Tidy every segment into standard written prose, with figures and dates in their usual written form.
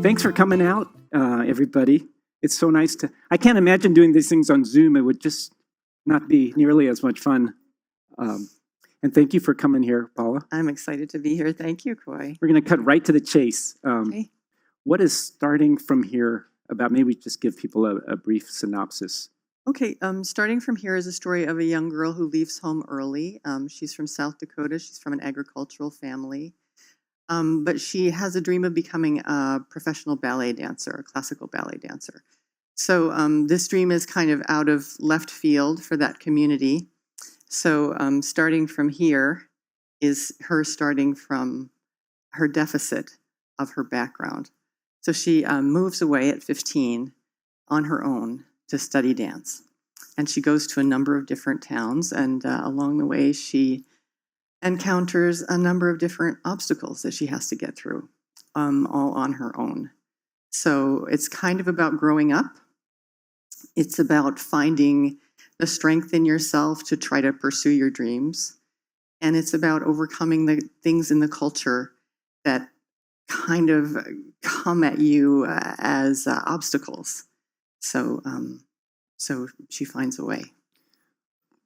Thanks for coming out, everybody. It's so nice I can't imagine doing these things on Zoom. It would just not be nearly as much fun. And thank you for coming here, Paula. I'm excited to be here. Thank you, Coy. We're going to cut right to the chase. Okay. What is starting from here about? Maybe just give people a brief synopsis. Okay, starting from here is a story of a young girl who leaves home early. She's from South Dakota. She's from an agricultural family. But she has a dream of becoming a professional ballet dancer, a classical ballet dancer. So this dream is kind of out of left field for that community. So starting from here is her starting from her deficit of her background. So she moves away at 15 on her own to study dance. And she goes to a number of different towns, and along the way she encounters a number of different obstacles that she has to get through, all on her own. So it's kind of about growing up. It's about finding the strength in yourself to try to pursue your dreams. And it's about overcoming the things in the culture that kind of come at you as obstacles. So she finds a way.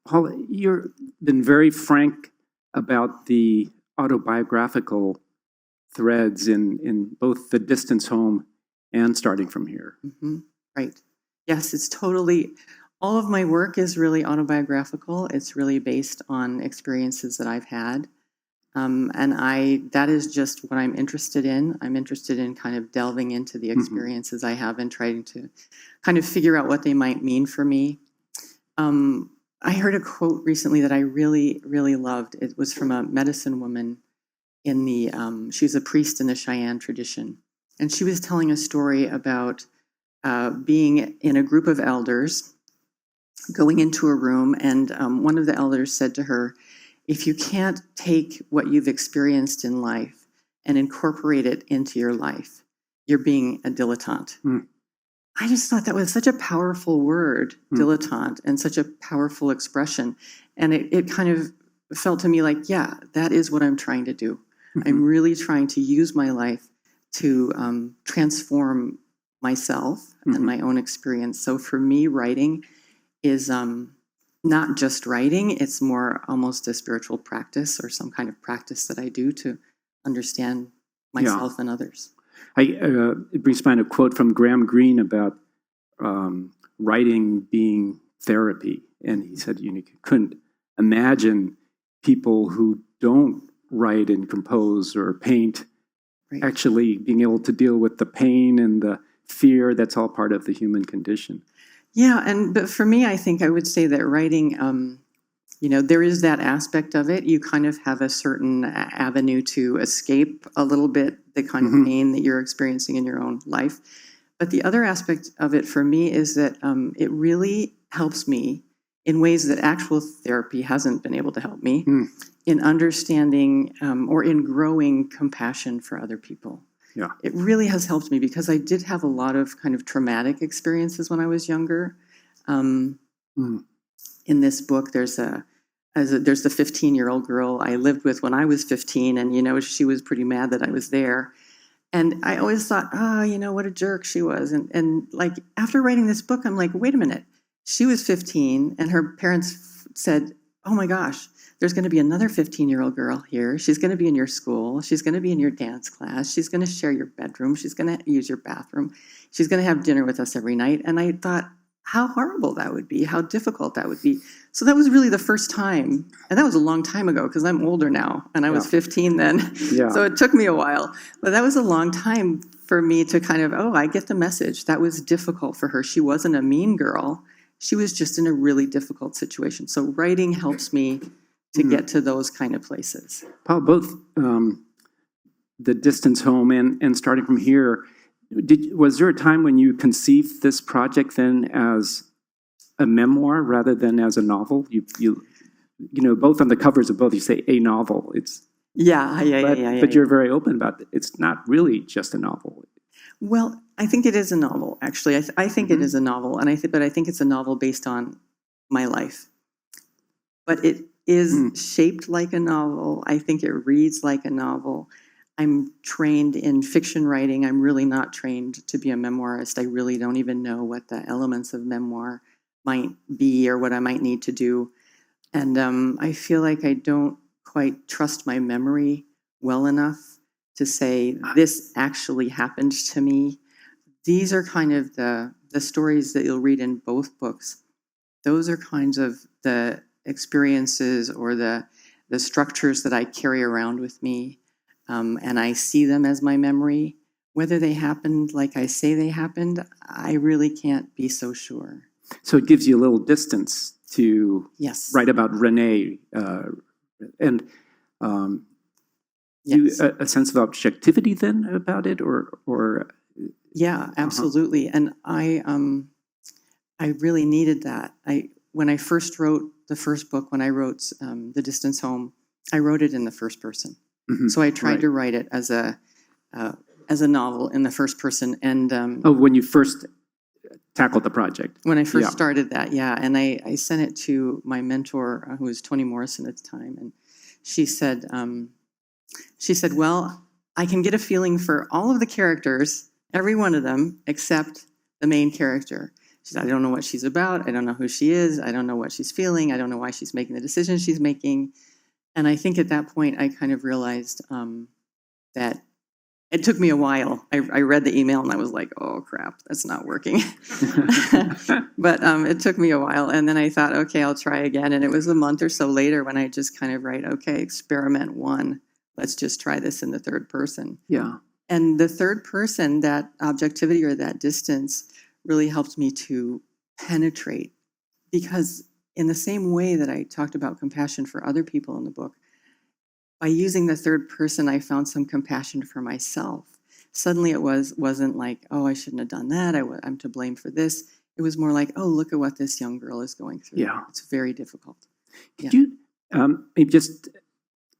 Paula, you've been very frank about the autobiographical threads in both The Distance Home and Starting From Here. Mm-hmm. Right. Yes, it's totally, all of my work is really autobiographical. It's really based on experiences that I've had. And that is just what I'm interested in. I'm interested in kind of delving into the experiences I have and trying to kind of figure out what they might mean for me. I heard a quote recently that I really, really loved. It was from a medicine woman she was a priest in the Cheyenne tradition. And she was telling a story about being in a group of elders, going into a room, and one of the elders said to her, if you can't take what you've experienced in life and incorporate it into your life, you're being a dilettante. I just thought that was such a powerful word, dilettante, and such a powerful expression. And it kind of felt to me like, yeah, that is what I'm trying to do. I'm really trying to use my life to transform myself and my own experience. So for me, writing is not just writing, it's more almost a spiritual practice or some kind of practice that I do to understand myself and others. It brings to mind a quote from Graham Greene about writing being therapy. And he said, you couldn't imagine people who don't write and compose or paint actually being able to deal with the pain and the fear. That's all part of the human condition. Yeah, but for me, I think I would say that writing, there is that aspect of it. You kind of have a certain avenue to escape a little bit the kind of pain that you're experiencing in your own life. But the other aspect of it for me is that it really helps me in ways that actual therapy hasn't been able to help me in understanding or in growing compassion for other people. Yeah. It really has helped me because I did have a lot of kind of traumatic experiences when I was younger. In this book, there's the 15-year-old girl I lived with when I was 15, and she was pretty mad that I was there. And I always thought, what a jerk she was. And like after writing this book, I'm like, wait a minute. She was 15, and her parents said, oh my gosh, there's going to be another 15-year-old girl here. She's going to be in your school. She's going to be in your dance class. She's going to share your bedroom. She's going to use your bathroom. She's going to have dinner with us every night. And I thought, how horrible that would be, how difficult that would be. So that was really the first time, and that was a long time ago because I'm older now, and I was 15 then. Yeah. So it took me a while. But that was a long time for me to kind of, I get the message. That was difficult for her. She wasn't a mean girl. She was just in a really difficult situation. So writing helps me to get to those kind of places. Paul, both The Distance Home and Starting From Here, was there a time when you conceived this project then as a memoir rather than as a novel? You both on the covers of both, you say a novel. It's But you're very open about it. It's not really just a novel. Well, I think it is a novel, actually. I think it is a novel, but I think it's a novel based on my life. But it is shaped like a novel. I think it reads like a novel. I'm trained in fiction writing. I'm really not trained to be a memoirist. I really don't even know what the elements of memoir might be or what I might need to do. And I feel like I don't quite trust my memory well enough to say, this actually happened to me. These are kind of the stories that you'll read in both books. Those are kinds of the experiences or the structures that I carry around with me. And I see them as my memory. Whether they happened like I say they happened, I really can't be so sure. So it gives you a little distance to Yes. write about Renee, and Yes. a sense of objectivity then about it, or Yeah, absolutely. And I really needed that. When I first wrote the first book, when I wrote The Distance Home, I wrote it in the first person. So I tried to write it as a novel in the first person. And when you first tackled the project, when I first started that, and I sent it to my mentor, who was Toni Morrison at the time, and she said, "Well, I can get a feeling for all of the characters, every one of them, except the main character." She said, "I don't know what she's about. I don't know who she is. I don't know what she's feeling. I don't know why she's making the decisions she's making." And I think at that point, I kind of realized that it took me a while. I read the email and I was like, oh, crap, that's not working. But it took me a while. And then I thought, okay, I'll try again. And it was a month or so later when I just kind of write, okay, experiment 1. Let's just try this in the third person. Yeah. And the third person, that objectivity or that distance really helped me to penetrate, because in the same way that I talked about compassion for other people in the book, by using the third person, I found some compassion for myself. Suddenly it wasn't like, oh, I shouldn't have done that. I'm to blame for this. It was more like, oh, look at what this young girl is going through. Yeah. It's very difficult. Could you maybe just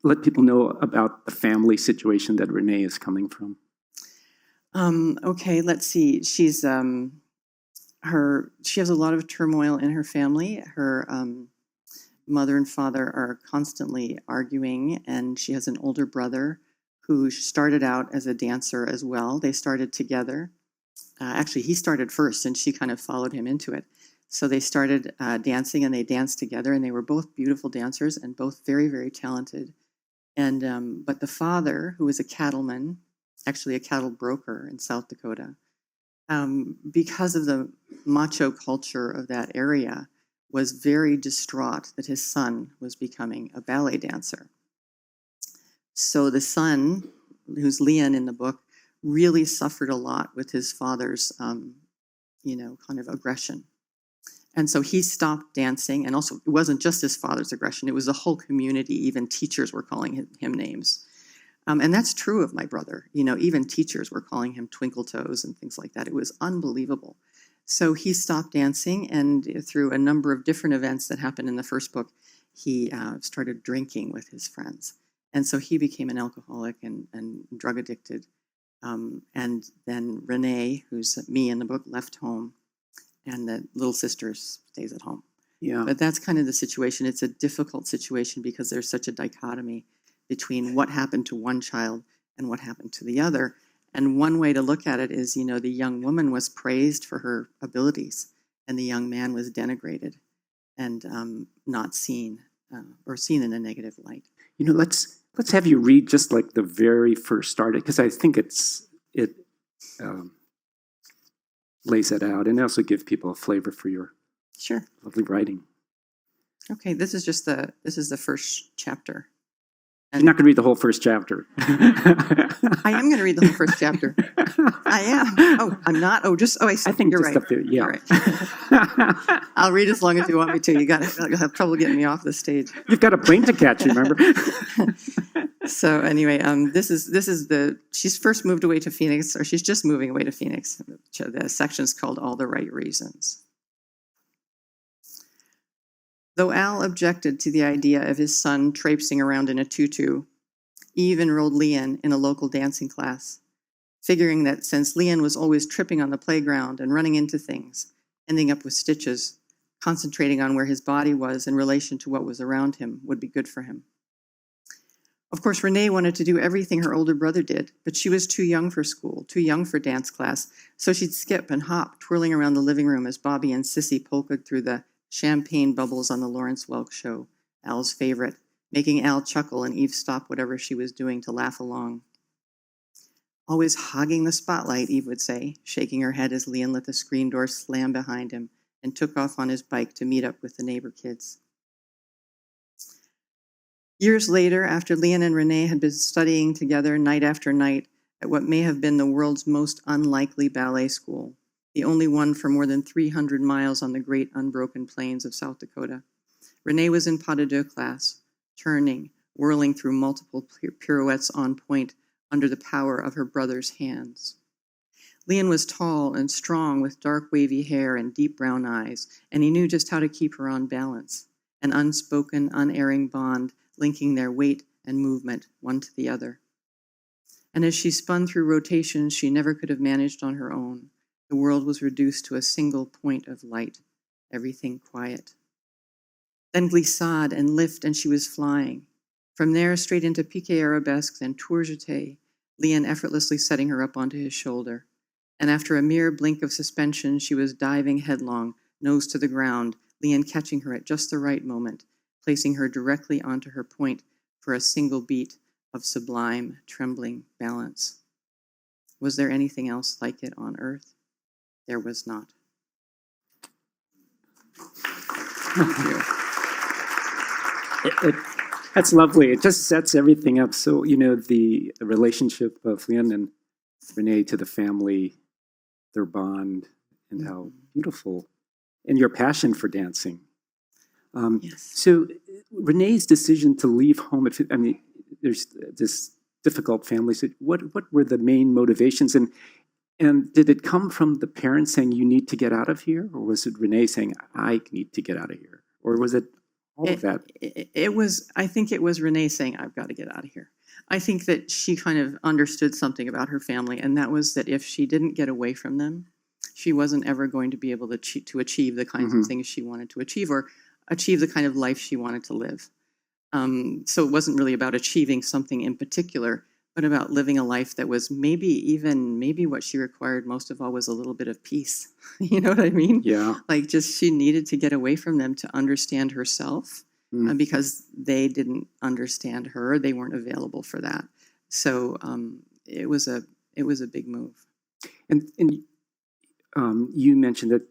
let people know about the family situation that Renee is coming from? Okay, let's see. She has a lot of turmoil in her family. Her mother and father are constantly arguing, and she has an older brother who started out as a dancer as well. They started together. Actually, he started first, and she kind of followed him into it. So they started dancing, and they danced together, and they were both beautiful dancers and both very, very talented. And but the father, who was a cattleman, actually a cattle broker in South Dakota, because of the macho culture of that area, was very distraught that his son was becoming a ballet dancer. So the son, who's Leon in the book, really suffered a lot with his father's, kind of aggression. And so he stopped dancing. And also, it wasn't just his father's aggression. It was the whole community. Even teachers were calling him names. And that's true of my brother. Even teachers were calling him twinkle toes and things like that. It was unbelievable. So he stopped dancing, and through a number of different events that happened in the first book, he started drinking with his friends. And so he became an alcoholic and drug addicted. And then Renee, who's me in the book, left home, and the little sister stays at home. Yeah. But that's kind of the situation. It's a difficult situation because there's such a dichotomy between what happened to one child and what happened to the other. And one way to look at it is, the young woman was praised for her abilities, and the young man was denigrated and not seen or seen in a negative light. Let's have you read just like the very first start, because I think it lays it out and also gives people a flavor for your lovely writing. Okay, this is the first chapter. You're not going to read the whole first chapter. I am going to read the whole first chapter. I am. Oh, I'm not. I think you're right. Up there, yeah. All right. I'll read as long as you want me to. You'll have trouble getting me off the stage. You've got a plane to catch, remember? So anyway, she's first moved away to Phoenix, or she's just moving away to Phoenix. The section's called All the Right Reasons. Though Al objected to the idea of his son traipsing around in a tutu, Eve enrolled Leon in a local dancing class, figuring that since Leon was always tripping on the playground and running into things, ending up with stitches, concentrating on where his body was in relation to what was around him would be good for him. Of course, Renee wanted to do everything her older brother did, but she was too young for school, too young for dance class, so she'd skip and hop, twirling around the living room as Bobby and Sissy polkaed through the champagne bubbles on the Lawrence Welk show, Al's favorite, making Al chuckle and Eve stop whatever she was doing to laugh along. Always hogging the spotlight, Eve would say, shaking her head as Leon let the screen door slam behind him and took off on his bike to meet up with the neighbor kids. Years later, after Leon and Renee had been studying together night after night at what may have been the world's most unlikely ballet school, the only one for more than 300 miles on the great unbroken plains of South Dakota, Renee was in pas de deux class, turning, whirling through multiple pirouettes on point under the power of her brother's hands. Leon was tall and strong with dark wavy hair and deep brown eyes, and he knew just how to keep her on balance, an unspoken, unerring bond linking their weight and movement one to the other. And as she spun through rotations she never could have managed on her own, the world was reduced to a single point of light, everything quiet. Then glissade and lift, and she was flying. From there, straight into piqué arabesques and tour jeté, Leon effortlessly setting her up onto his shoulder. And after a mere blink of suspension, she was diving headlong, nose to the ground, Leon catching her at just the right moment, placing her directly onto her point for a single beat of sublime, trembling balance. Was there anything else like it on earth? There was not. Thank you. That's lovely. It just sets everything up. So, the relationship of Leon and Renee to the family, their bond, and how beautiful, and your passion for dancing. Yes. So Renee's decision to leave home, there's this difficult family. So what were the main motivations? And did it come from the parents saying, you need to get out of here? Or was it Renee saying, I need to get out of here? Or was it all of that? I think it was Renee saying, I've got to get out of here. I think that she kind of understood something about her family, and that was that if she didn't get away from them, she wasn't ever going to be able to achieve the kinds of things she wanted to achieve, or achieve the kind of life she wanted to live. So it wasn't really about achieving something in particular, but about living a life that was maybe what she required most of all was a little bit of peace. You know what I mean? Yeah. Like just she needed to get away from them to understand herself, because they didn't understand her. They weren't available for that. So it was a big move. And you mentioned that,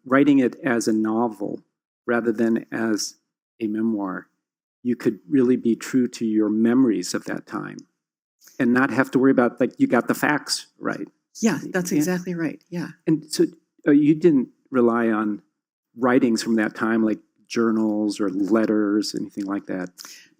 writing it as a novel rather than as a memoir, you could really be true to your memories of that time and not have to worry about, you got the facts right. Yeah, that's exactly right. Yeah. And so you didn't rely on writings from that time, like journals or letters, anything like that?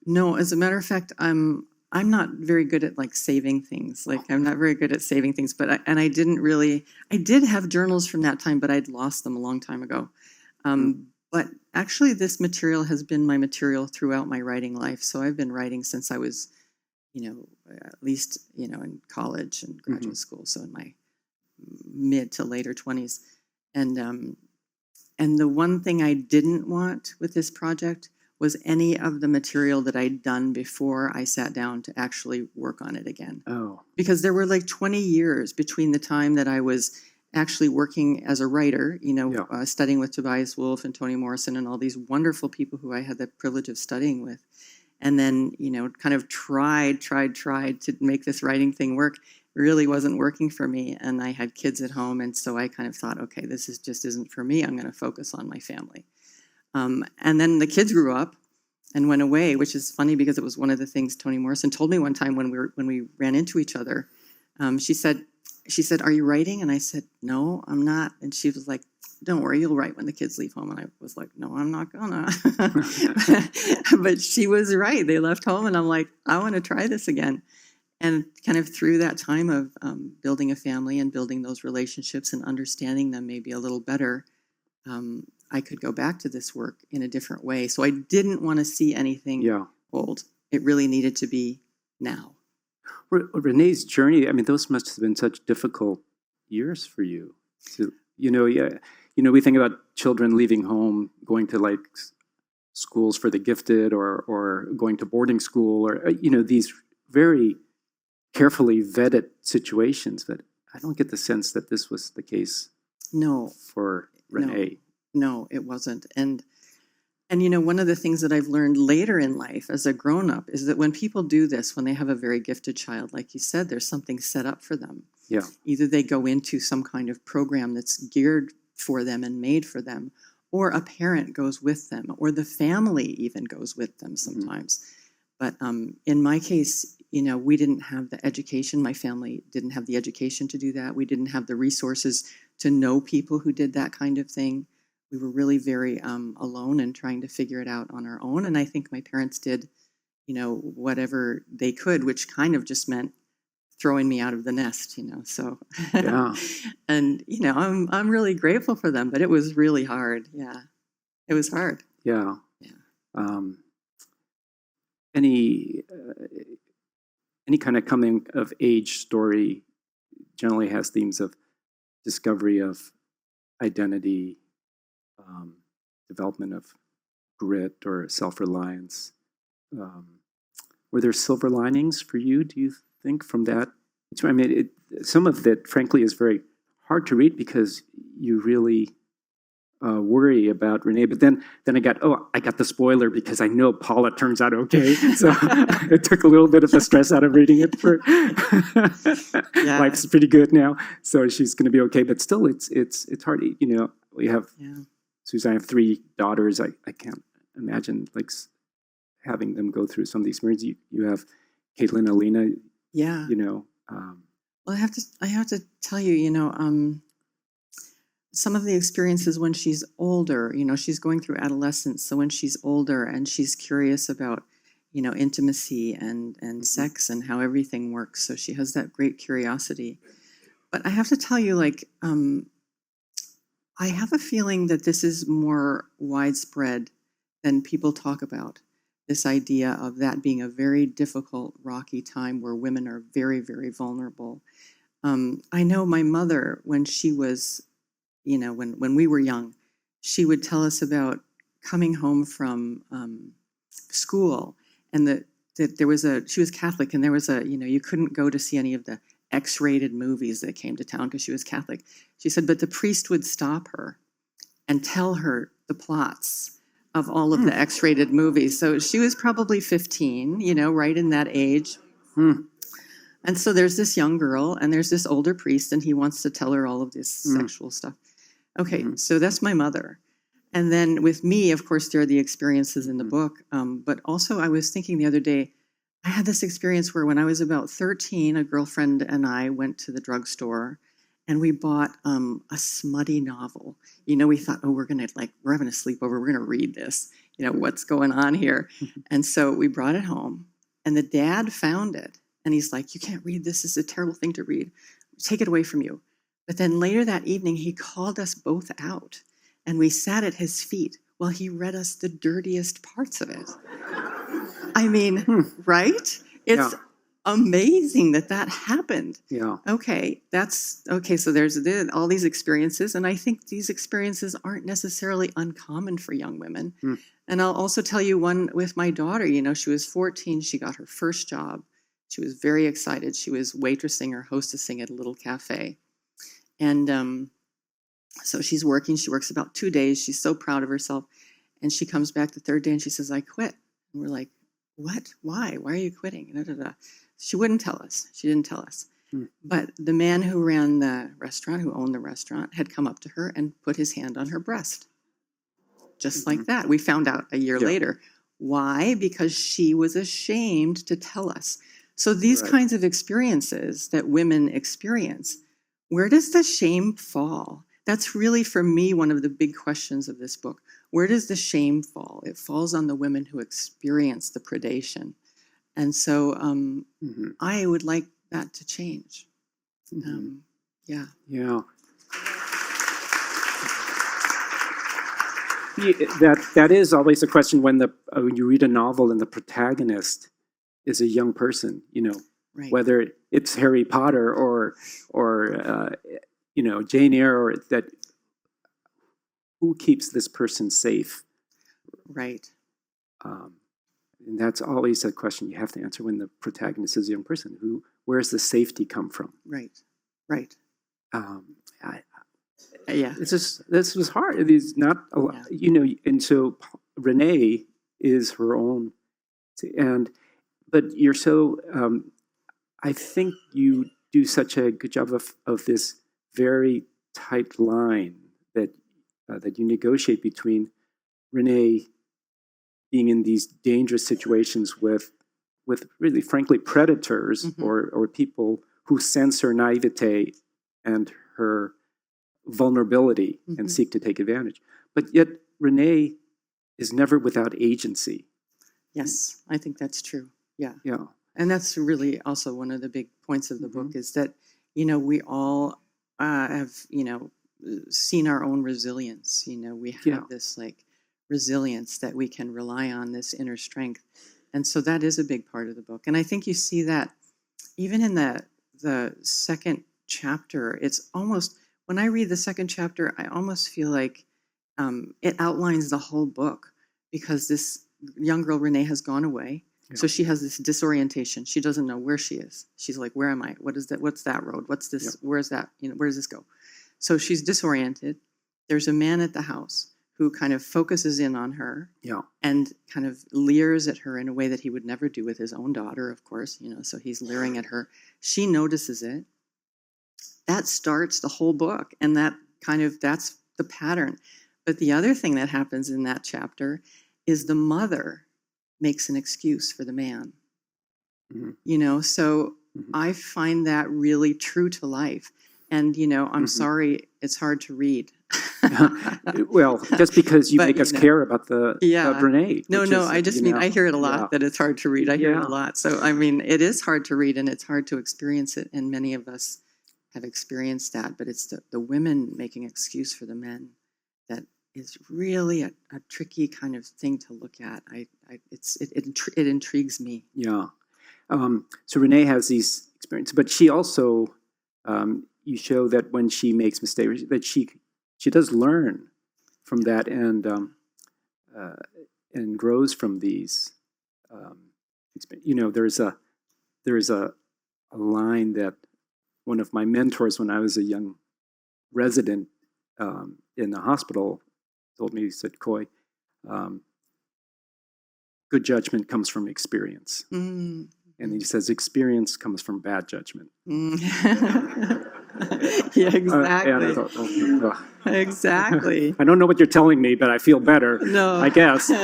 No, as a matter of fact, I'm not very good at saving things. I'm not very good at saving things, but I did have journals from that time, but I'd lost them a long time ago. But actually this material has been my material throughout my writing life. So I've been writing since I was, at least, in college and graduate school. So in my mid to later 20s. And the one thing I didn't want with this project was any of the material that I'd done before I sat down to actually work on it again. Oh. Because there were 20 years between the time that I was actually working as a writer, studying with Tobias Wolff and Toni Morrison and all these wonderful people who I had the privilege of studying with. And then, kind of tried to make this writing thing work. Really wasn't working for me. And I had kids at home. And so I kind of thought, okay, this just isn't for me. I'm going to focus on my family. And then the kids grew up and went away, which is funny because it was one of the things Toni Morrison told me one time when we ran into each other. She said, are you writing? And I said, no, I'm not. And she was like, don't worry, you'll write when the kids leave home. And I was like, no, I'm not gonna. But she was right. They left home and I'm like, I want to try this again. And kind of through that time of building a family and building those relationships and understanding them maybe a little better, I could go back to this work in a different way. So I didn't want to see anything old. It really needed to be now. Renee's journey, those must have been such difficult years for you. So, we think about children leaving home, going to schools for the gifted or going to boarding school or, these very carefully vetted situations. But I don't get the sense that this was the case for Renee. No, it wasn't. And one of the things that I've learned later in life as a grown-up is that when people do this, when they have a very gifted child, like you said, there's something set up for them. Yeah. Either they go into some kind of program that's geared for them and made for them, or a parent goes with them, or the family even goes with them sometimes. Mm-hmm. But in my case, we didn't have the education. My family didn't have the education to do that. We didn't have the resources to know people who did that kind of thing. We were really very alone and trying to figure it out on our own. And I think my parents did, whatever they could, which kind of just meant throwing me out of the nest, so. Yeah. And, I'm really grateful for them, but it was really hard. Yeah. It was hard. Yeah. Yeah. Any kind of coming of age story generally has themes of discovery of identity, development of grit or self-reliance. Were there silver linings for you, do you think, from that? I mean, some of it, frankly, is very hard to read because you really worry about Renee. But then I got the spoiler because I know Paula turns out okay. So it took a little bit of the stress out of reading it. Life's pretty good now, so she's going to be okay. But still, it's hard. We have Susan. I have 3 daughters. I can't imagine having them go through some of these experiences. You have Caitlin, Alina. Yeah. Well, I have to tell you, some of the experiences when she's older, she's going through adolescence. So when she's older and she's curious about, intimacy and sex and how everything works. So she has that great curiosity. But I have to tell you, I have a feeling that this is more widespread than people talk about. This idea of that being a very difficult, rocky time where women are very, very vulnerable. I know my mother, when she was, when we were young, she would tell us about coming home from school, and that she was Catholic, and there was you couldn't go to see any of the X-rated movies that came to town because she was Catholic. She said, but the priest would stop her and tell her the plots of all of the X-rated movies. So she was probably 15, right in that age. And so there's this young girl and there's this older priest, and he wants to tell her all of this sexual stuff. Okay, so that's my mother. And then with me, of course, there are the experiences in the book. But also I was thinking the other day, I had this experience where when I was about 13, a girlfriend and I went to the drugstore and we bought a smutty novel. We thought, we're having a sleepover. We're going to read this. What's going on here? And so we brought it home, and the dad found it. And he's like, you can't read this. This is a terrible thing to read. Take it away from you. But then later that evening, he called us both out, and we sat at his feet while he read us the dirtiest parts of it. I mean, right? It's amazing that happened. Yeah. Okay, so there's all these experiences, and I think these experiences aren't necessarily uncommon for young women. And I'll also tell you one with my daughter. She was 14. She got her first job. She was very excited. She was waitressing or hostessing at a little cafe. And so she's working. She works about 2 days. She's so proud of herself. And she comes back the third day and she says, I quit. And we're like, what? Why? Why are you quitting? Da, da, da. She wouldn't tell us. She didn't tell us. But the man who ran the restaurant, who owned the restaurant, had come up to her and put his hand on her breast. Just like that. We found out a year later. Why? Because she was ashamed to tell us. So these kinds of experiences that women experience, where does the shame fall? That's really, for me, one of the big questions of this book. Where does the shame fall? It falls on the women who experience the predation. And so I would like that to change. Yeah. That is always a question when you read a novel and the protagonist is a young person, whether it's Harry Potter or Jane Eyre, or that, who keeps this person safe? Right. And that's always a question you have to answer when the protagonist is a young person. Where's the safety come from? Right. Right. Yeah. This was hard. It is not a lot, and so Renee is her own, but you're so, I think you do such a good job of this very tight line that you negotiate between Renee being in these dangerous situations with really, frankly, predators or people who sense her naivete and her vulnerability and seek to take advantage. But yet Renee is never without agency. Yes, I think that's true. Yeah. Yeah. And that's really also one of the big points of the book is that, we all have, seen our own resilience. We have this like resilience that we can rely on, this inner strength. And so that is a big part of the book. And I think you see that even in the second chapter. It's almost, when I read the second chapter, I almost feel like it outlines the whole book, because this young girl, Renee, has gone away. Yeah. So she has this disorientation. She doesn't know where she is. She's like, where am I? What is that? What's that road? What's this? Yeah. Where's that? Where does this go? So she's disoriented. There's a man at the house who kind of focuses in on her, and kind of leers at her in a way that he would never do with his own daughter, of course, so he's leering at her. She notices it. That starts the whole book, and that's the pattern. But the other thing that happens in that chapter is the mother makes an excuse for the man. So I find that really true to life. And, I'm sorry, it's hard to read. Well, just because you make us care about the Renee. No, I just mean, I hear it a lot, that it's hard to read. I hear it a lot. So, I mean, it is hard to read, and it's hard to experience it. And many of us have experienced that. But it's the women making excuse for the men that is really a tricky kind of thing to look at. It intrigues me. Yeah. So Renee has these experiences, but she also, you show that when she makes mistakes, that she does learn from that and grows from these. There's a line that one of my mentors, when I was a young resident in the hospital, told me. He said, "Coy, good judgment comes from experience." And he says, experience comes from bad judgment. Yeah, exactly. And I thought, exactly. I don't know what you're telling me, but I feel better. No, I guess. No,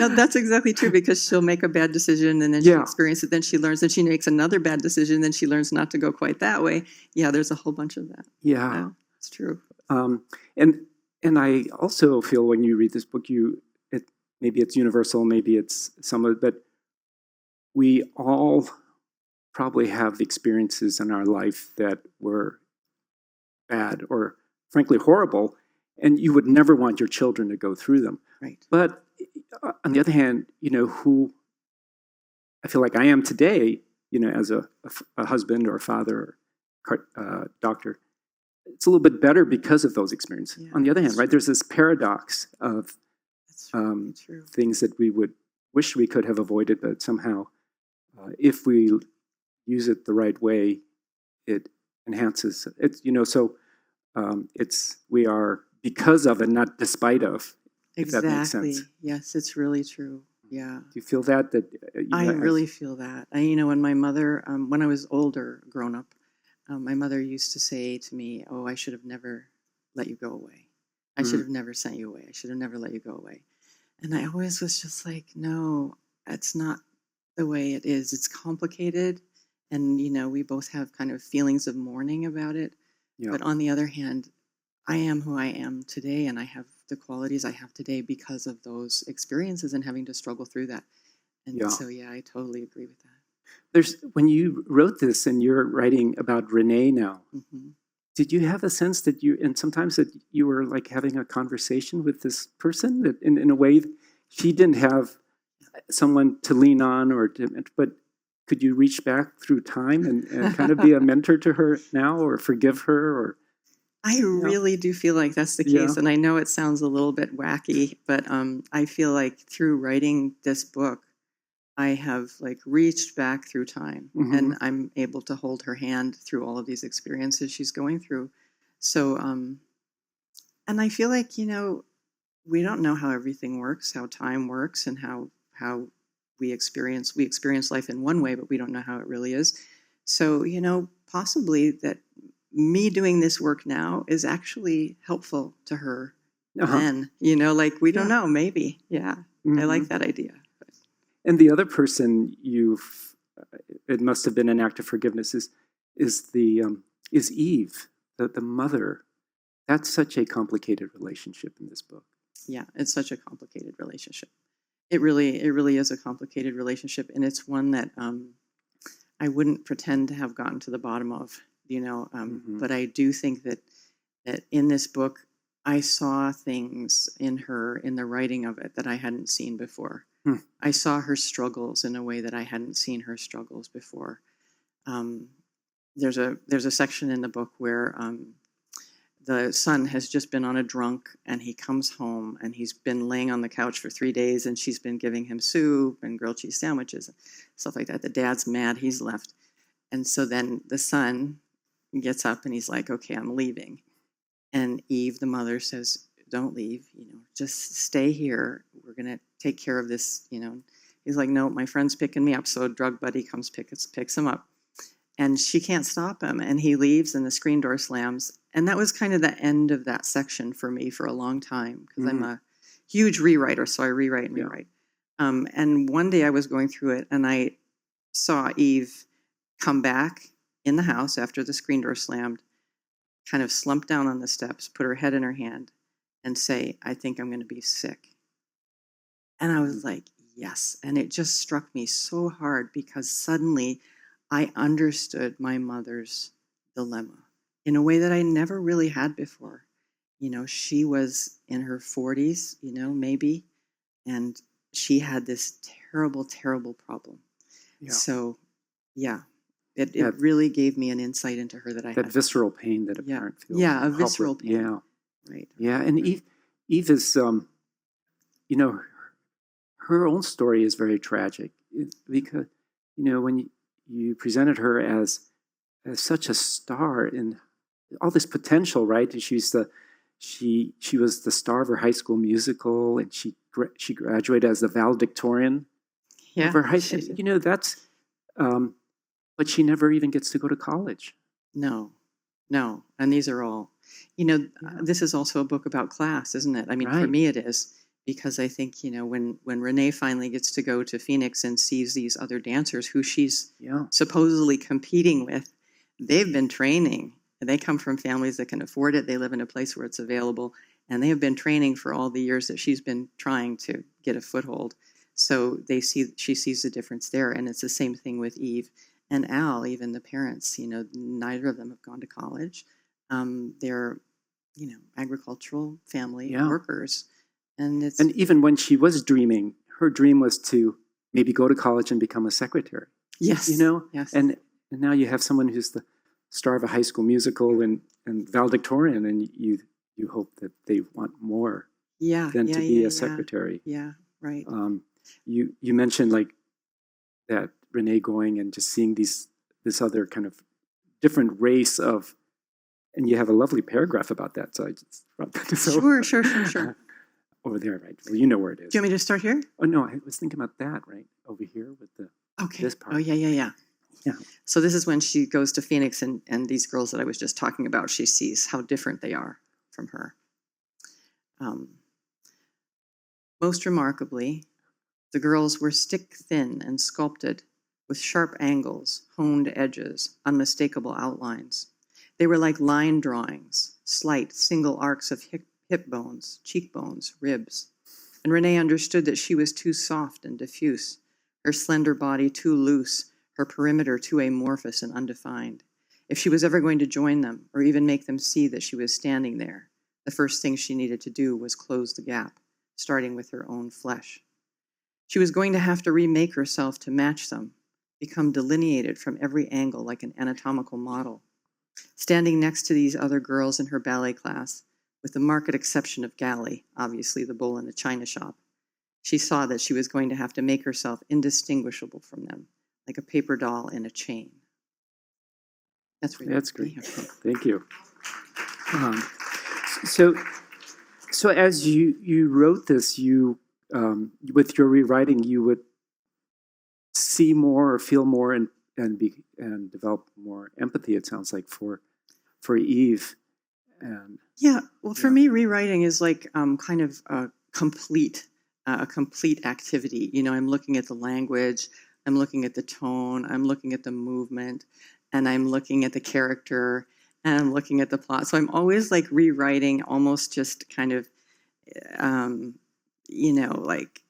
that's exactly true, because she'll make a bad decision, and then she experiences it, then she learns, and she makes another bad decision, then she learns not to go quite that way. Yeah, there's a whole bunch of that. Yeah, it's true. And I also feel when you read this book, maybe it's universal, maybe it's some of it, but we all probably have experiences in our life that were bad or frankly horrible, and you would never want your children to go through them. Right. But on the other hand, who I feel like I am today, as a husband or a father or doctor, it's a little bit better because of those experiences. Yeah, on the other hand, right, there's this paradox of things that we would wish we could have avoided, but somehow, if we use it the right way, it enhances it. So we are because of and not despite of. Exactly. If that makes sense. Yes, it's really true. Yeah. Do you feel that? I really feel that. When my mother, when I was older, grown up, my mother used to say to me, "Oh, I should have never let you go away. I should have never sent you away. I should have never let you go away." And I always was just like, no, that's not the way it is. It's complicated. And, we both have kind of feelings of mourning about it. Yeah. But on the other hand, I am who I am today, and I have the qualities I have today because of those experiences and having to struggle through that. And so, I totally agree with that. When you wrote this and you're writing about Renee now, did you have a sense that sometimes that you were like having a conversation with this person that in a way she didn't have someone to lean on but could you reach back through time and kind of be a mentor to her now, or forgive her, or? I really do feel like that's the case. And I know it sounds a little bit wacky, but I feel like through writing this book, I have like reached back through time and I'm able to hold her hand through all of these experiences she's going through. So, and I feel like, we don't know how everything works, how time works, and how we experience life in one way, but we don't know how it really is. So, possibly that me doing this work now is actually helpful to her then, like we don't know, maybe. Yeah. I like that idea. And the other person it must have been an act of forgiveness is Eve, the mother. That's such a complicated relationship in this book. Yeah, it's such a complicated relationship. It really is a complicated relationship, and it's one that I wouldn't pretend to have gotten to the bottom of, but I do think that in this book, I saw things in her, in the writing of it, that I hadn't seen before. I saw her struggles in a way that I hadn't seen her struggles before. There's a section in the book where the son has just been on a drunk, and he comes home, and he's been laying on the couch for 3 days, and she's been giving him soup and grilled cheese sandwiches and stuff like that. The dad's mad he's left. And so then the son gets up and he's like, okay, I'm leaving. And Eve, the mother, says, don't leave, just stay here. We're going to take care of this, He's like, no, my friend's picking me up. So a drug buddy comes, picks him up. And she can't stop him. And he leaves and the screen door slams. And that was kind of the end of that section for me for a long time, because I'm a huge rewriter. So I rewrite and rewrite. And one day I was going through it and I saw Eve come back in the house after the screen door slammed, kind of slump down on the steps, put her head in her hand, and say, I think I'm going to be sick. And I was like, yes. And it just struck me so hard because suddenly I understood my mother's dilemma in a way that I never really had before. She was in her 40s, maybe, and she had this terrible, terrible problem. Yeah. So, it really gave me an insight into her that I had. That visceral pain that a parent feels. Yeah, a visceral pain. Yeah. Right. Yeah, and Eve is, her own story is very tragic because, when you presented her as such a star in all this potential, right? She was the star of her high school musical, and she graduated as the valedictorian of her high school. That's, but she never even gets to go to college. No, and these are all. This is also a book about class, isn't it? I mean, for me it is, because I think, when Renee finally gets to go to Phoenix and sees these other dancers who she's supposedly competing with, they've been training. They come from families that can afford it. They live in a place where it's available, and they have been training for all the years that she's been trying to get a foothold. So she sees the difference there, and it's the same thing with Eve and Al. Even the parents, neither of them have gone to college. They're, agricultural family workers. And even when she was dreaming, her dream was to maybe go to college and become a secretary. Yes. Yes. And now you have someone who's the star of a high school musical and valedictorian, and you hope that they want more than to be a secretary. Yeah, right. You mentioned like that Renee going and just seeing this other kind of different race of, and you have a lovely paragraph about that. So I just brought that. Sure. Over there, right? Well, you know where it is. Do you want me to start here? Oh no, I was thinking about that right over here with this part. Oh yeah. So this is when she goes to Phoenix, and these girls that I was just talking about, she sees how different they are from her. Most remarkably, the girls were stick-thin and sculpted, with sharp angles, honed edges, unmistakable outlines. They were like line drawings, slight single arcs of hip bones, cheekbones, ribs. And Renee understood that she was too soft and diffuse, her slender body too loose, her perimeter too amorphous and undefined. If she was ever going to join them, or even make them see that she was standing there, the first thing she needed to do was close the gap, starting with her own flesh. She was going to have to remake herself to match them, become delineated from every angle like an anatomical model. Standing next to these other girls in her ballet class, with the marked exception of Galley, obviously the bull in the china shop, she saw that she was going to have to make herself indistinguishable from them, like a paper doll in a chain. That's great. Thank you. So as you wrote this, you with your rewriting, you would see more or feel more and develop more empathy. It sounds like for Eve. And yeah, well, for me, rewriting is like kind of a complete activity. You know, I'm looking at the language, I'm looking at the tone, I'm looking at the movement, and I'm looking at the character, and I'm looking at the plot. So I'm always like rewriting, almost just kind of, you know, like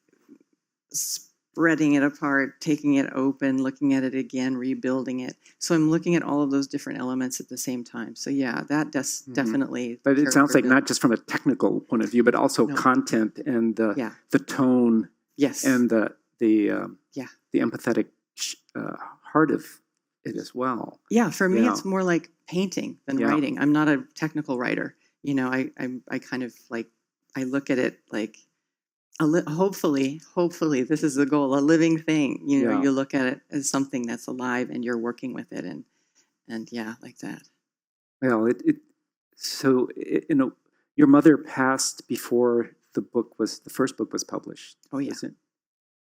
spreading it apart, taking it open, looking at it again, rebuilding it. So I'm looking at all of those different elements at the same time. So yeah, that definitely. But it sounds like not just from a technical point of view, but also content and the tone. Yes. And the empathetic heart of it as well. Yeah, for me, it's more like painting than writing. I'm not a technical writer. You know, I kind of like, I look at it like, hopefully, this is the goal, a living thing. You know, you look at it as something that's alive and you're working with it. And yeah, like that. Well, you know, your mother passed before the first book was published. Oh, yeah.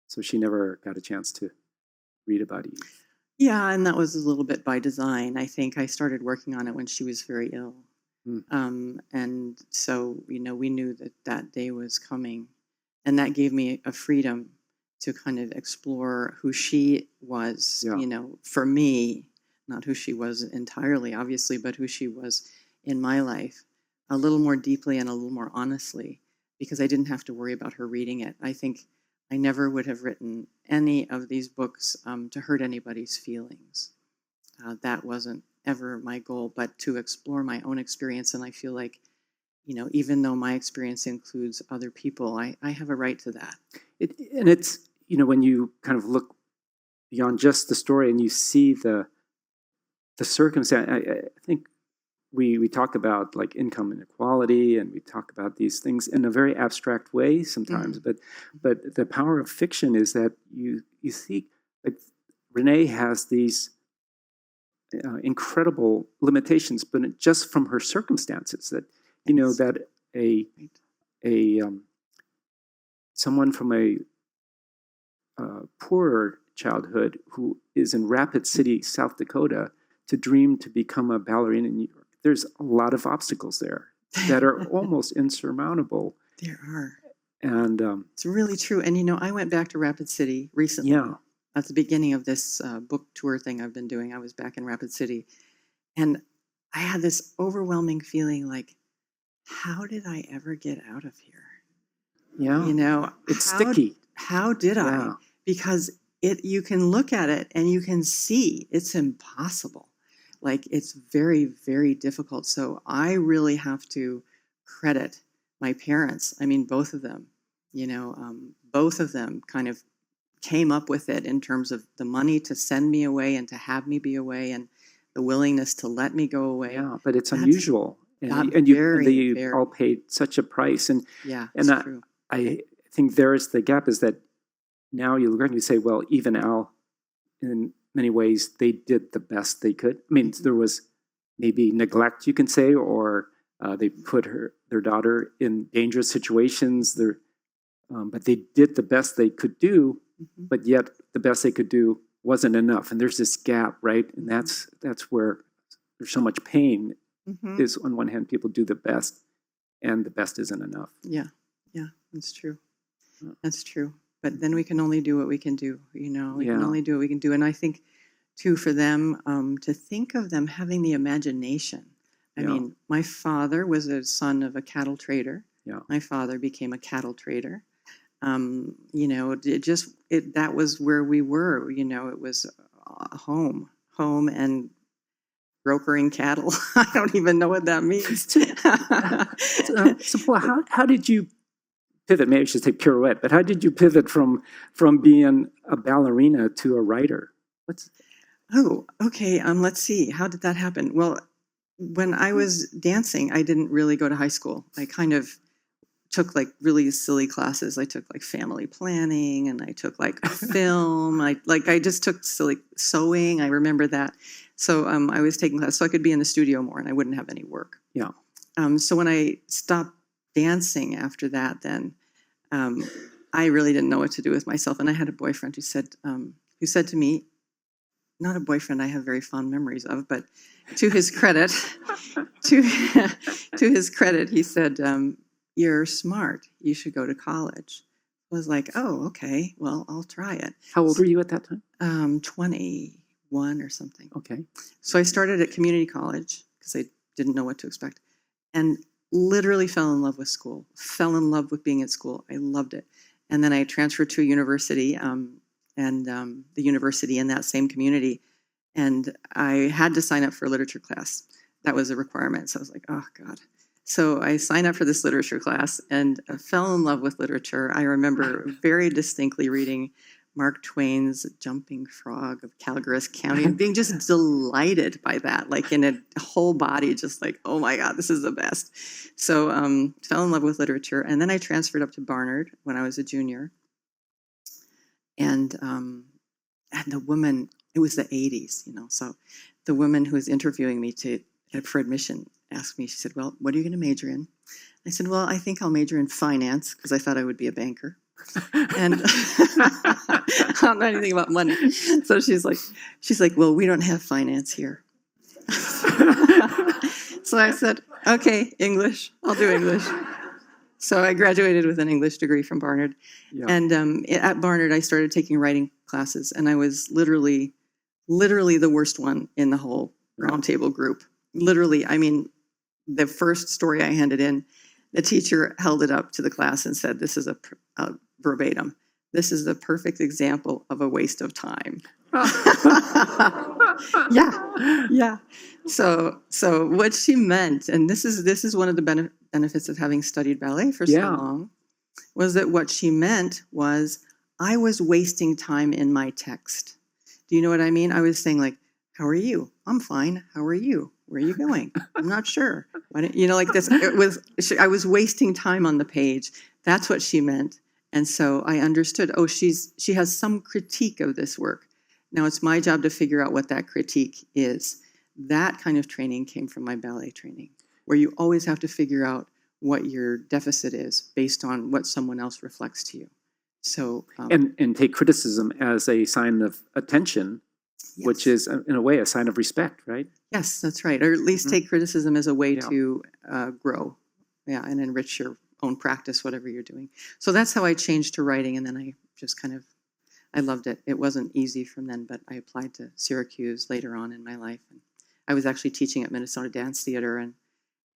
So she never got a chance to read about Eve. Yeah, and that was a little bit by design. I think I started working on it when she was very ill. And so, you know, we knew that day was coming. And that gave me a freedom to kind of explore who she was, you know, for me, not who she was entirely, obviously, but who she was in my life, a little more deeply and a little more honestly, because I didn't have to worry about her reading it. I think I never would have written any of these books to hurt anybody's feelings. That wasn't ever my goal, but to explore my own experience. And I feel like, you know, even though my experience includes other people, I have a right to that. And it's, you know, when you kind of look beyond just the story and you see the circumstance, I think we talk about like income inequality and we talk about these things in a very abstract way sometimes, but the power of fiction is that you see, like, Renee has these incredible limitations, but just from her circumstances that, you know, that someone from a poorer childhood who is in Rapid City, South Dakota, to dream to become a ballerina in New York. There's a lot of obstacles there that are almost insurmountable. There are. And it's really true. And, you know, I went back to Rapid City recently. Yeah. At the beginning of this book tour thing I've been doing, I was back in Rapid City. And I had this overwhelming feeling like, how did I ever get out of here? Yeah. You know, it's sticky. How did I? Because you can look at it and you can see it's impossible. Like, it's very, very difficult. So I really have to credit my parents. I mean, both of them, you know, both of them kind of came up with it in terms of the money to send me away and to have me be away and the willingness to let me go away. Yeah, but it's unusual. And you all paid such a price. And true. I think there is the gap, is that now you're going to say, well, even Al, in many ways, they did the best they could. I mean, there was maybe neglect, you can say, or they put their daughter in dangerous situations. But they did the best they could do, but yet the best they could do wasn't enough. And there's this gap, right? And that's where there's so much pain. Is on one hand, people do the best, and the best isn't enough. Yeah, that's true. That's true. But then we can only do what we can do, you know. We can only do what we can do. And I think, too, for them, to think of them having the imagination. I mean, my father was a son of a cattle trader. Yeah. My father became a cattle trader. You know, that was where we were. You know, it was home and brokering cattle. I don't even know what that means. So Paula, how did you pivot? Maybe I should say pirouette, but how did you pivot from being a ballerina to a writer? Oh, okay. Let's see. How did that happen? Well, when I was dancing, I didn't really go to high school. I kind of took like really silly classes. I took like family planning, and I took like film. I just took silly sewing. I remember that. So I was taking classes so I could be in the studio more, and I wouldn't have any work. Yeah. So when I stopped dancing after that, then I really didn't know what to do with myself. And I had a boyfriend who said to me, not a boyfriend I have very fond memories of, but to his credit, to his credit, he said, "You're smart. You should go to college." I was like, "Oh, okay. Well, I'll try it." How old were you at that time? 21 or something. Okay. So I started at community college because I didn't know what to expect, and literally fell in love with school, fell in love with being at school. I loved it. And then I transferred to a university, and the university in that same community. And I had to sign up for a literature class. That was a requirement. So I was like, oh, God. So I signed up for this literature class and fell in love with literature. I remember very distinctly reading Mark Twain's Jumping Frog of Calaveras County and being just delighted by that, like in a whole body, just like, oh my God, this is the best. So fell in love with literature. And then I transferred up to Barnard when I was a junior. And the woman, it was the 80s, so the woman who was interviewing me for admission asked me, she said, "Well, what are you going to major in?" I said, "Well, I think I'll major in finance," because I thought I would be a banker. And I don't know anything about money. So she's like, "Well, we don't have finance here." So I said, "Okay, English, I'll do English." So I graduated with an English degree from Barnard. Yeah. And at Barnard, I started taking writing classes, and I was literally the worst one in the whole roundtable group. Literally, I mean, the first story I handed in, the teacher held it up to the class and said, "This is a verbatim. This is the perfect example of a waste of time." Yeah. So what she meant, and this is one of the benefits of having studied ballet for so long, was that what she meant was I was wasting time in my text. Do you know what I mean? I was saying like, "How are you?" "I'm fine." "How are you?" "Where are you going?" "I'm not sure." Like this. I was wasting time on the page. That's what she meant. And so I understood, she has some critique of this work. Now it's my job to figure out what that critique is. That kind of training came from my ballet training, where you always have to figure out what your deficit is based on what someone else reflects to you. So and take criticism as a sign of attention, yes, which is in a way a sign of respect, right? Yes, that's right. Or at least take criticism as a way to grow, and enrich your own practice, whatever you're doing. So that's how I changed to writing, and then I just I loved it. It wasn't easy from then, but I applied to Syracuse later on in my life. And I was actually teaching at Minnesota Dance Theater,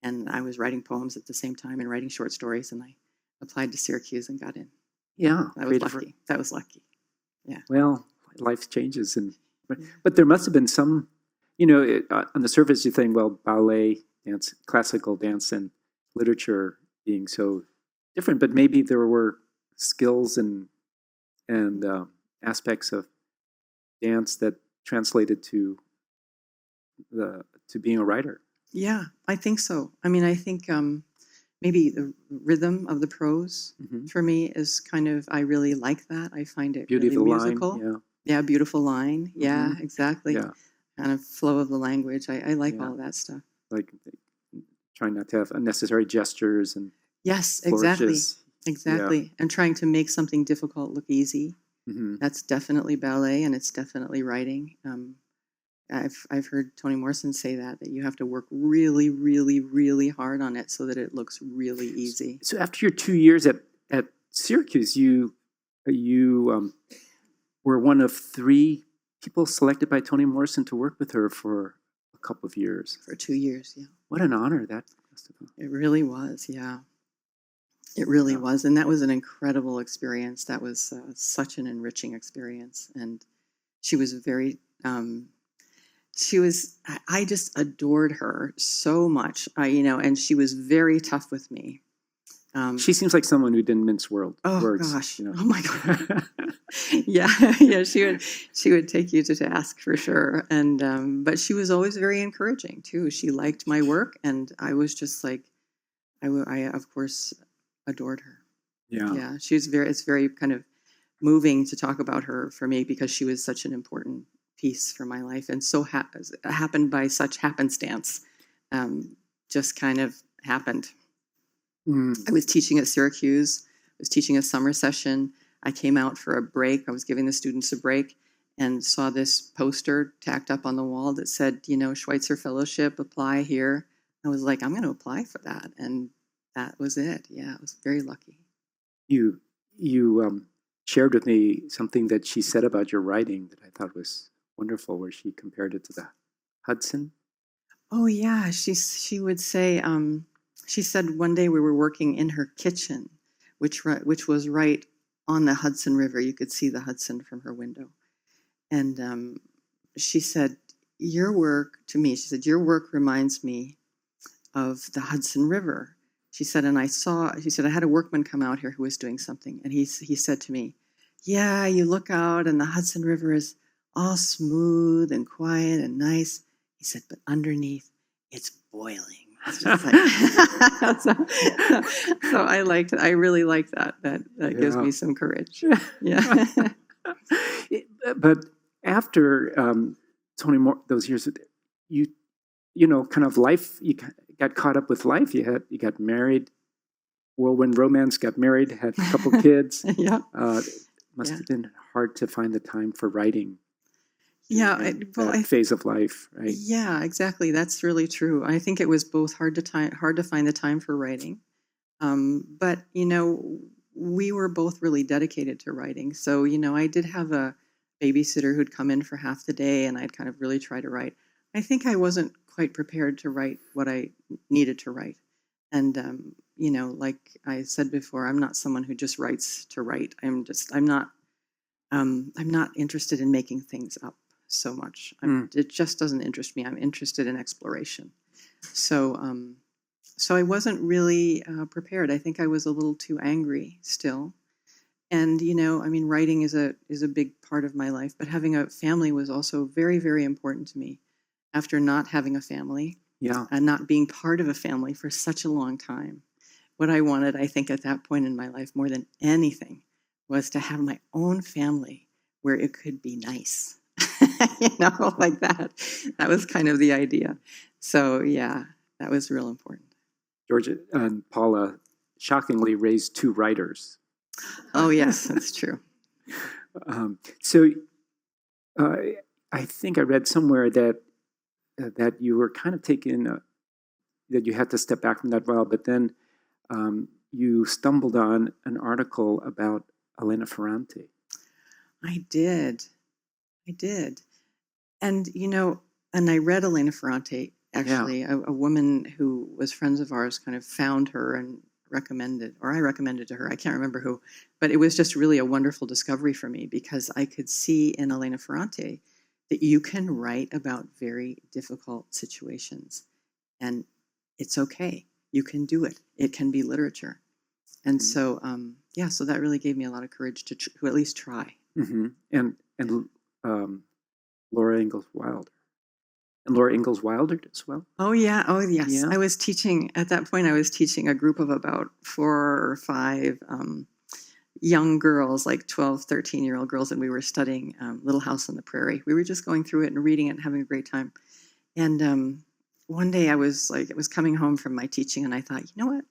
and I was writing poems at the same time and writing short stories, and I applied to Syracuse and got in. Yeah. That was lucky. Yeah. Well, life changes, but there must have been some, on the surface you think, well, ballet, dance, classical dance, and literature being so different, but maybe there were skills and aspects of dance that translated to being a writer. Yeah, I think so. I mean, I think maybe the rhythm of the prose for me is I really like that. I find it beautiful really musical. Line, yeah, beautiful line. Yeah, exactly. Yeah. Kind of flow of the language. I like all of that stuff. Like trying not to have unnecessary gestures and yes, flourishes. Exactly. Yeah. And trying to make something difficult look easy. Mm-hmm. That's definitely ballet, and it's definitely writing. I've heard Toni Morrison say that you have to work really, really, really hard on it so that it looks really easy. So after your 2 years at Syracuse, you were one of 3 people selected by Toni Morrison to work with her for a couple of years. For 2 years, yeah. What an honor that must have been. It really was, yeah. It really was, and that was an incredible experience. That was such an enriching experience, and she was very. I just adored her so much, and she was very tough with me. She seems like someone who didn't mince words. Oh gosh! You know. Oh my God! yeah. She would take you to task for sure, and but she was always very encouraging too. She liked my work, and I was just like, I of course adored her. Yeah. She's it's very kind of moving to talk about her for me because she was such an important piece for my life, and so happened by such happenstance. Just kind of happened. I was teaching at Syracuse. I was teaching a summer session. I came out for a break. I was giving the students a break and saw this poster tacked up on the wall that said, Schweitzer Fellowship, apply here. I was like, I'm going to apply for that. And that was it. Yeah, I was very lucky. You shared with me something that she said about your writing that I thought was wonderful, where she compared it to the Hudson. Oh, yeah. She would say, she said one day we were working in her kitchen, which was right on the Hudson River. You could see the Hudson from her window. And she said, your work reminds me of the Hudson River. She said, I had a workman come out here who was doing something. And he said to me, yeah, you look out and the Hudson River is all smooth and quiet and nice. He said, but underneath it's boiling. So I liked it. I really like that. That gives me some courage. Yeah. But after Toni those years, you kind of life. You got caught up with life. You got married, whirlwind romance. Got married, had a couple kids. Yeah. Must have been hard to find the time for writing. Yeah, phase of life, right? Yeah, exactly. That's really true. I think it was both hard to find the time for writing, but we were both really dedicated to writing. So I did have a babysitter who'd come in for half the day, and I'd kind of really try to write. I think I wasn't quite prepared to write what I needed to write, and like I said before, I'm not someone who just writes to write. I'm not interested in making things up so much. It just doesn't interest me. I'm interested in exploration. So I wasn't really prepared. I think I was a little too angry still. And, writing is a big part of my life, but having a family was also very, very important to me. After not having a family and not being part of a family for such a long time, what I wanted, I think, at that point in my life more than anything was to have my own family where it could be nice. Like that. That was kind of the idea. So, yeah, that was real important. Georgia and Paula shockingly raised two writers. Oh, yes, that's true. So I think I read somewhere that you were kind of taken, that you had to step back from that while, but then you stumbled on an article about Elena Ferrante. I did. And, and I read Elena Ferrante, actually. A woman who was friends of ours kind of found her and I recommended to her. I can't remember who, but it was just really a wonderful discovery for me because I could see in Elena Ferrante that you can write about very difficult situations and it's okay. You can do it. It can be literature. And so, so that really gave me a lot of courage to at least try. Mm-hmm. And Laura Ingalls Wilder. And Laura Ingalls Wilder as well? Oh, yeah. Oh, yes. Yeah. I was teaching a group of about 4 or 5 young girls, like 12, 13-year-old girls, and we were studying Little House on the Prairie. We were just going through it and reading it and having a great time. And one day I was coming home from my teaching, and I thought, you know what?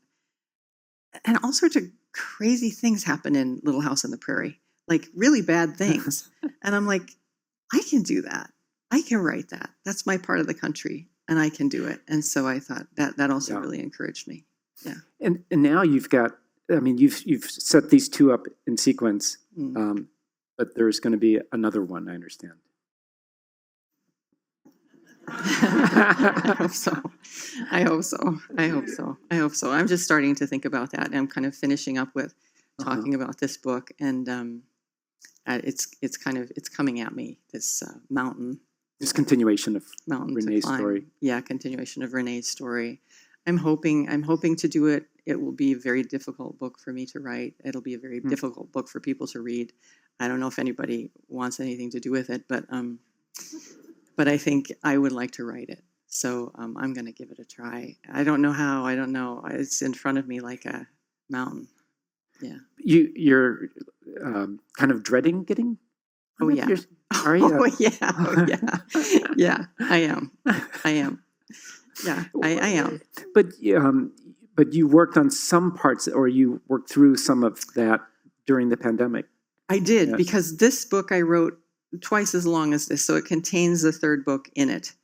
And all sorts of crazy things happen in Little House on the Prairie, like really bad things. And I'm like, I can do that. I can write that. That's my part of the country, and I can do it. And so I thought that also really encouraged me. Yeah. And now you've got, you've set these two up in sequence, but there's going to be another one, I understand. I hope so. I'm just starting to think about that. And I'm kind of finishing up with talking about this book, and it's coming at me, this mountain. This continuation of Renee's story. Yeah, continuation of Renee's story. I'm hoping to do it. It will be a very difficult book for me to write. It'll be a very difficult book for people to read. I don't know if anybody wants anything to do with it, but I think I would like to write it. So I'm going to give it a try. I don't know how. I don't know. It's in front of me like a mountain. Yeah. You're kind of dreading getting. Oh yeah. Are you? Oh yeah. Oh yeah. Yeah. I am. Yeah, I am. But you worked on some parts, or you worked through some of that during the pandemic. I did, because this book I wrote twice as long as this, so it contains the third book in it.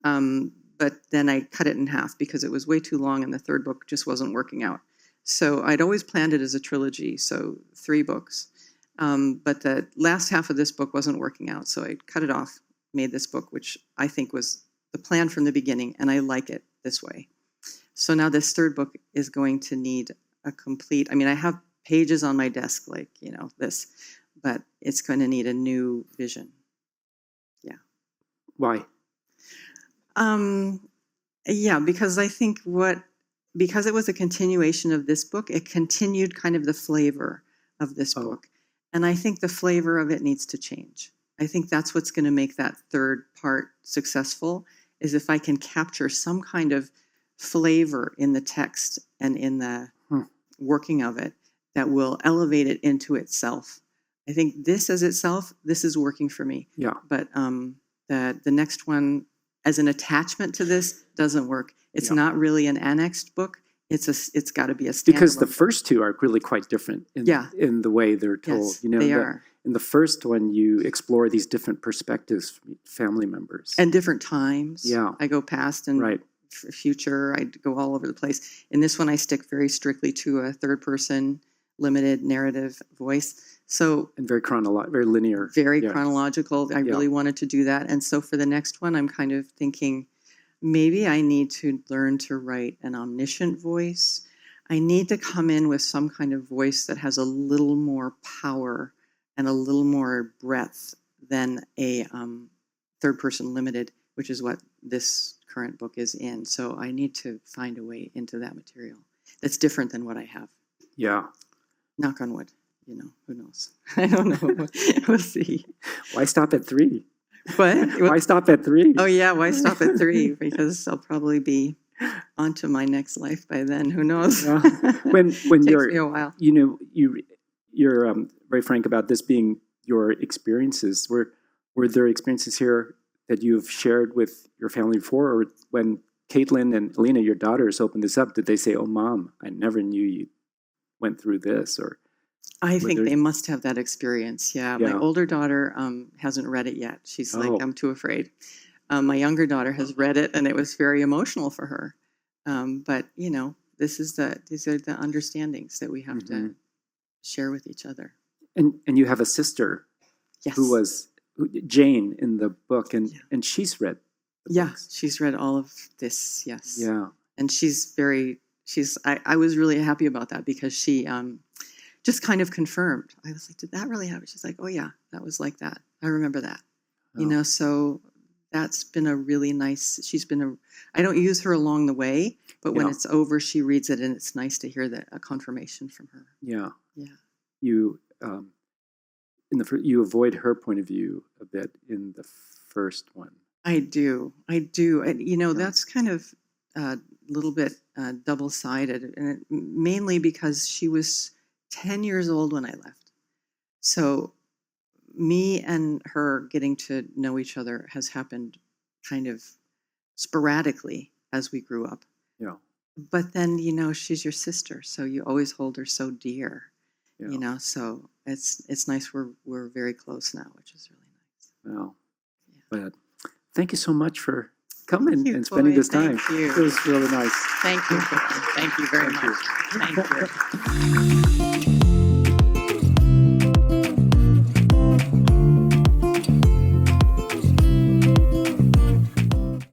But then I cut it in half because it was way too long, and the third book just wasn't working out. So I'd always planned it as a trilogy, so 3 books. But the last half of this book wasn't working out, so I cut it off, made this book, which I think was the plan from the beginning, and I like it this way. So now this third book is going to need a complete, I have pages on my desk like, this, but it's going to need a new vision. Yeah. Why? Yeah, because I think because it was a continuation of this book, it continued kind of the flavor of this book. And I think the flavor of it needs to change. I think that's what's going to make that third part successful, is if I can capture some kind of flavor in the text and in the working of it that will elevate it into itself. I think this as itself, this is working for me. Yeah. But the next one as an attachment to this doesn't work. It's not really an annexed book. It's got to be a standalone. Because the first 2 are really quite different in the way they're told. Yes, they are. In the first one, you explore these different perspectives from family members. And different times. Yeah. I go past and future. I go all over the place. In this one, I stick very strictly to a third-person limited narrative voice. So and very linear. Very chronological. I really wanted to do that. And so for the next one, I'm kind of thinking, maybe I need to learn to write an omniscient voice. I need to come in with some kind of voice that has a little more power and a little more breadth than a third-person limited, which is what this current book is in. So I need to find a way into that material that's different than what I have. Yeah. Knock on wood. Who knows? I don't know. We'll see. Why stop at 3? What? Why stop at 3? Oh yeah, why stop at 3? Because I'll probably be on to my next life by then. Who knows? Yeah. When Takes you're me a while. You're very frank about this being your experiences. Were there experiences here that you've shared with your family before, or when Caitlin and Alina, your daughters, opened this up, did they say, "Oh, Mom, I never knew you went through this"? Or I think they must have that experience. Yeah. My older daughter hasn't read it yet. She's like, I'm too afraid. My younger daughter has read it, and it was very emotional for her. But these are the understandings that we have to share with each other. And you have a sister, who was Jane in the book, and she's read the books. She's read all of this. Yes. Yeah. And I was really happy about that, because she just kind of confirmed. I was like, did that really happen? She's like, oh yeah, that was like that. I remember that. So that's been a really nice, I don't use her along the way, but when it's over, she reads it, and it's nice to hear a confirmation from her. Yeah. Yeah. You, you avoid her point of view a bit in the first one. I do. And, that's kind of a little bit double-sided, and mainly because she was 10 years old when I left. So me and her getting to know each other has happened kind of sporadically as we grew up. Yeah. But then, she's your sister, so you always hold her so dear. Yeah. So it's nice. We're very close now, which is really nice. Well, but thank you so much for coming and spending this time. Thank you. It was really nice. Thank you. Thank you very much. Thank you.